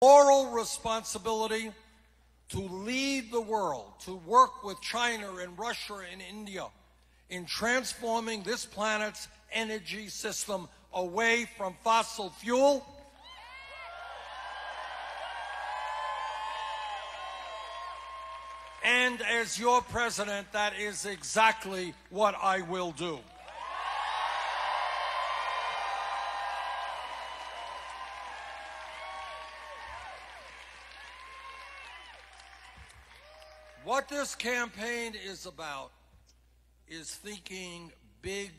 moral responsibility to lead the world, to work with China and Russia and India in transforming this planet's energy system away from fossil fuel. And as your president, that is exactly what I will do. What this campaign is about is thinking big,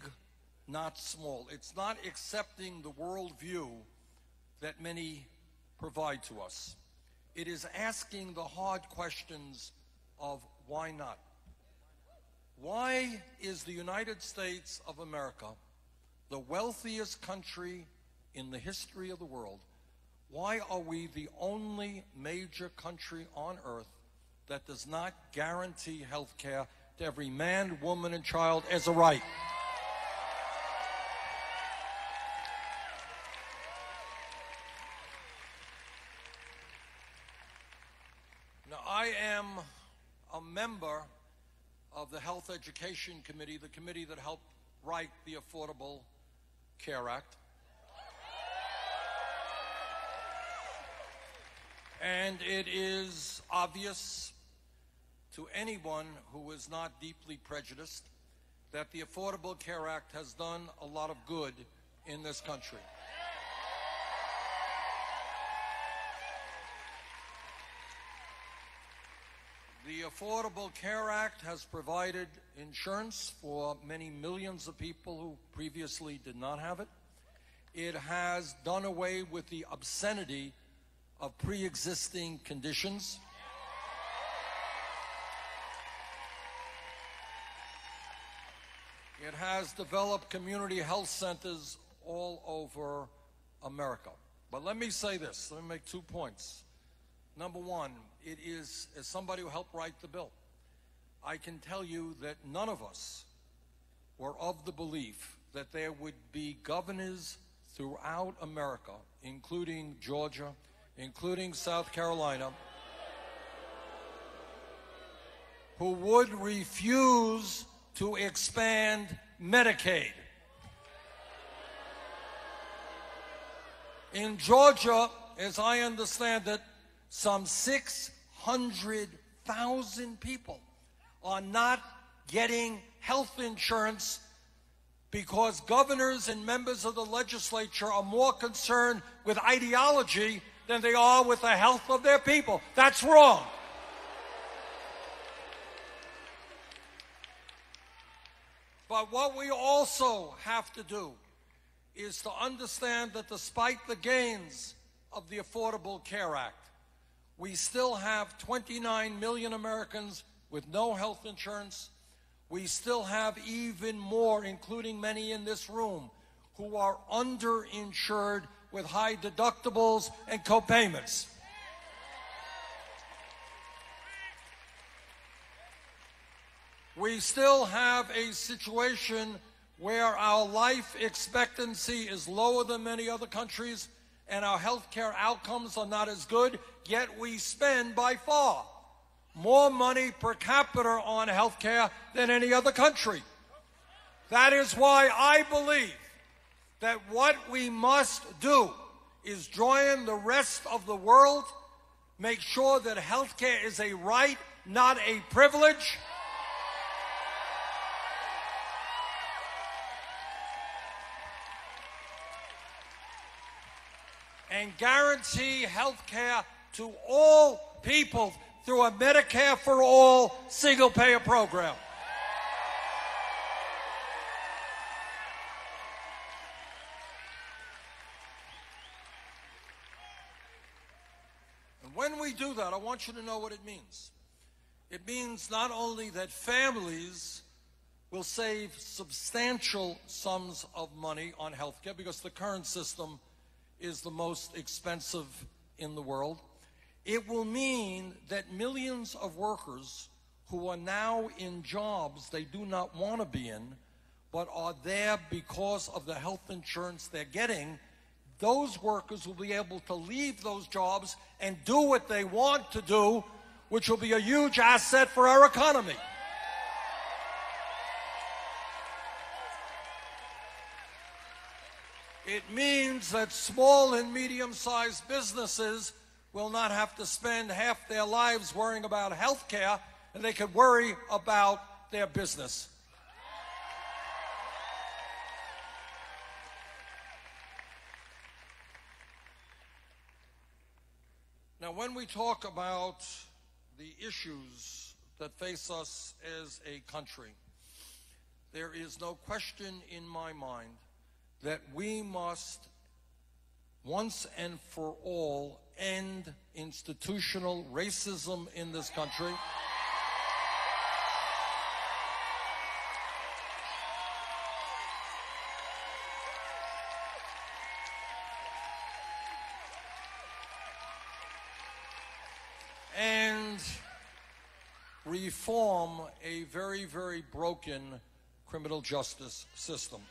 not small. It's not accepting the worldview that many provide to us. It is asking the hard questions of why not? Why is the United States of America the wealthiest country in the history of the world? Why are we the only major country on earth that does not guarantee health care to every man, woman, and child as a right? Now, I am a member of the Health Education Committee, the committee that helped write the Affordable Care Act. And it is obvious to anyone who is not deeply prejudiced that the Affordable Care Act has done a lot of good in this country. The Affordable Care Act has provided insurance for many millions of people who previously did not have it. It has done away with the obscenity of pre-existing conditions. It has developed community health centers all over America. But let me say this, let me make 2 points. Number one, it is, as somebody who helped write the bill, I can tell you that none of us were of the belief that there would be governors throughout America, including Georgia, including South Carolina, who would refuse to expand Medicaid. In Georgia, as I understand it, some 600,000 people are not getting health insurance because governors and members of the legislature are more concerned with ideology than they are with the health of their people. That's wrong. But what we also have to do is to understand that despite the gains of the Affordable Care Act, we still have 29 million Americans with no health insurance. We still have even more, including many in this room, who are underinsured with high deductibles and co-payments. We still have a situation where our life expectancy is lower than many other countries and our health care outcomes are not as good, yet we spend by far more money per capita on health care than any other country. That is why I believe that what we must do is join the rest of the world, make sure that health care is a right, not a privilege. And guarantee health care to all people through a Medicare for All single-payer program. And when we do that, I want you to know what it means. It means not only that families will save substantial sums of money on health care, because the current system is the most expensive in the world. It will mean that millions of workers who are now in jobs they do not want to be in, but are there because of the health insurance they're getting, those workers will be able to leave those jobs and do what they want to do, which will be a huge asset for our economy. It means that small and medium-sized businesses will not have to spend half their lives worrying about health care, and they can worry about their business. Now, when we talk about the issues that face us as a country, there is no question in my mind that we must, once and for all, end institutional racism in this country. And reform a very, very broken criminal justice system.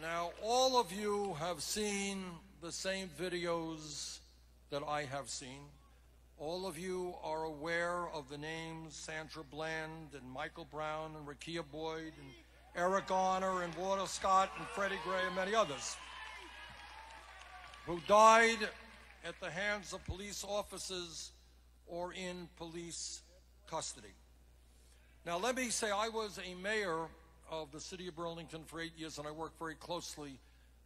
Now, all of you have seen the same videos that I have seen. All of you are aware of the names Sandra Bland and Michael Brown and Rekia Boyd and Eric Garner and Walter Scott and Freddie Gray and many others who died at the hands of police officers or in police custody. Now, let me say, I was a mayor of the city of Burlington for 8 years, and I worked very closely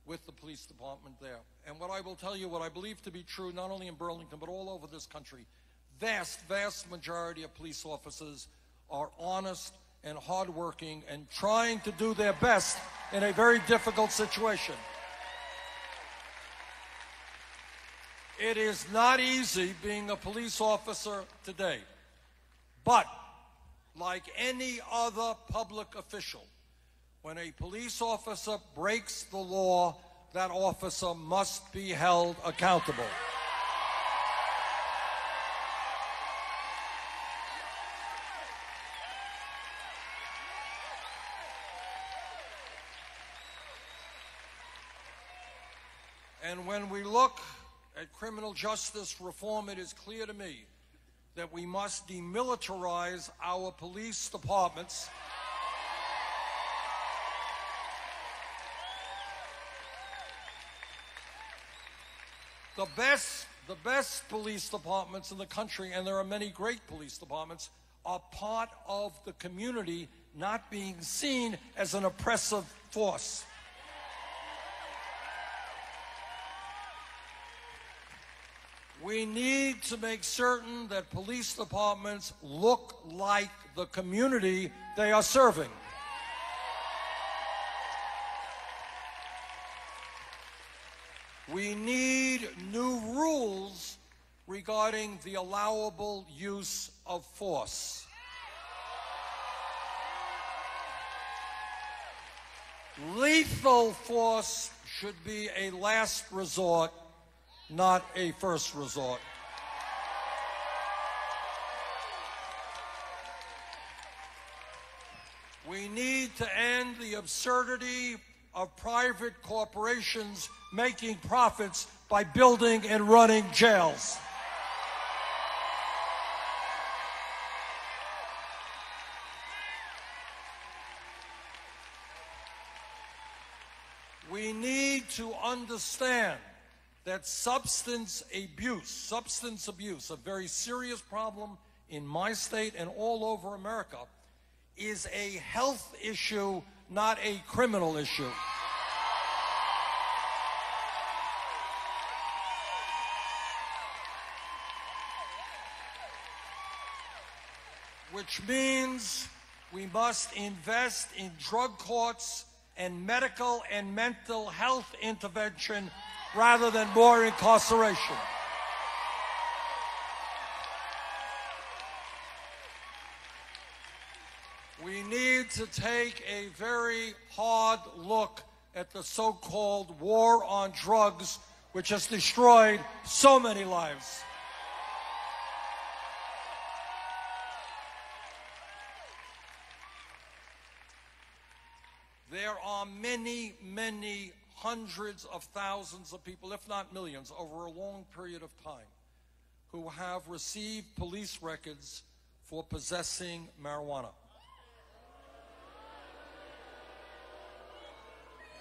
with the police department there. And what I will tell you, what I believe to be true, not only in Burlington, but all over this country, vast, vast majority of police officers are honest and hardworking and trying to do their best in a very difficult situation. It is not easy being a police officer today, but like any other public official, when a police officer breaks the law, that officer must be held accountable. And when we look at criminal justice reform, it is clear to me that we must demilitarize our police departments. The best police departments in the country, and there are many great police departments, are part of the community, not being seen as an oppressive force. We need to make certain that police departments look like the community they are serving. We need new rules regarding the allowable use of force. Lethal force should be a last resort, not a first resort. We need to end the absurdity of private corporations making profits by building and running jails. We need to understand that substance abuse, a very serious problem in my state and all over America, is a health issue, not a criminal issue. Which means we must invest in drug courts and medical and mental health intervention rather than more incarceration. We need to take a very hard look at the so-called war on drugs, which has destroyed so many lives. there are many, many hundreds of thousands of people, if not millions, over a long period of time, who have received police records for possessing marijuana.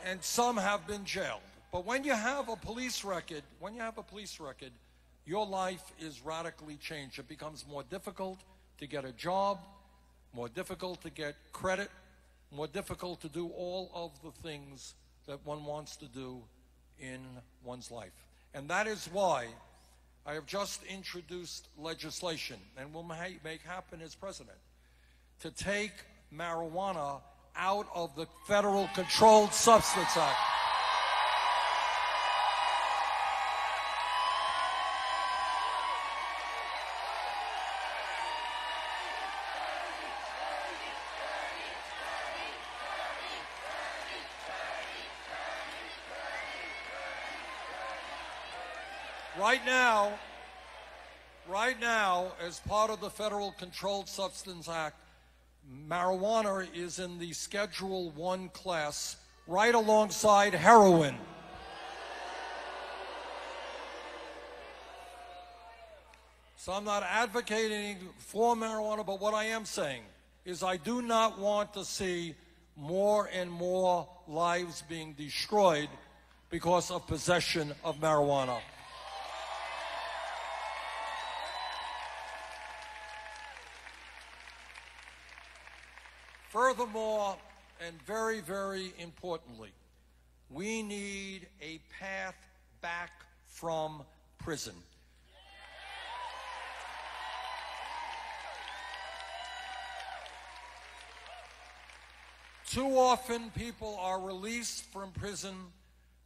And some have been jailed. But when you have a police record, your life is radically changed. It becomes more difficult to get a job, more difficult to get credit, more difficult to do all of the things that one wants to do in one's life. And that is why I have just introduced legislation, and will make happen as president, to take marijuana out of the Federal Controlled Substance Act. Right now, as part of the Federal Controlled Substance Act, marijuana is in the Schedule I class, right alongside heroin. So I'm not advocating for marijuana, but what I am saying is I do not want to see more and more lives being destroyed because of possession of marijuana. Furthermore, and very, very importantly, we need a path back from prison. Too often people are released from prison.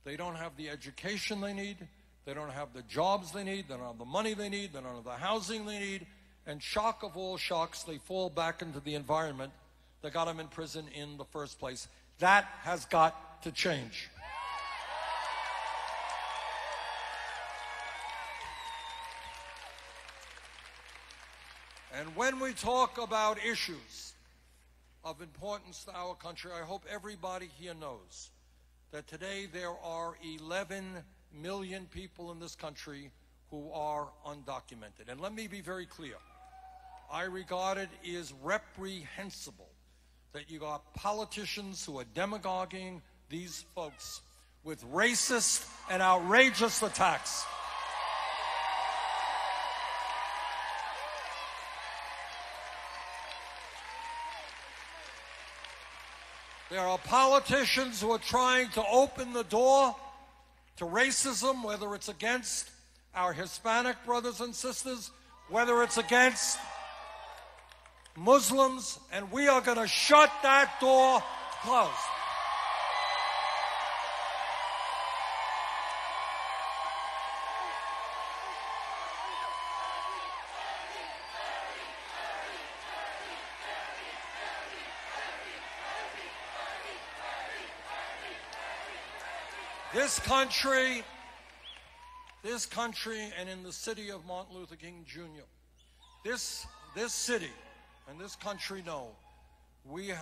They don't have the education they need. They don't have the jobs they need. They don't have the money they need. They don't have the housing they need. And shock of all shocks, they fall back into the environment that got them in prison in the first place. That has got to change. And when we talk about issues of importance to our country, I hope everybody here knows that today there are 11 million people in this country who are undocumented. And let me be very clear. I regard it as reprehensible that you got politicians who are demagoguing these folks with racist and outrageous attacks. There are politicians who are trying to open the door to racism, whether it's against our Hispanic brothers and sisters, whether it's against Muslims, and we are going to shut that door closed. This country, and in the city of Martin Luther King Jr., this city and this country know we have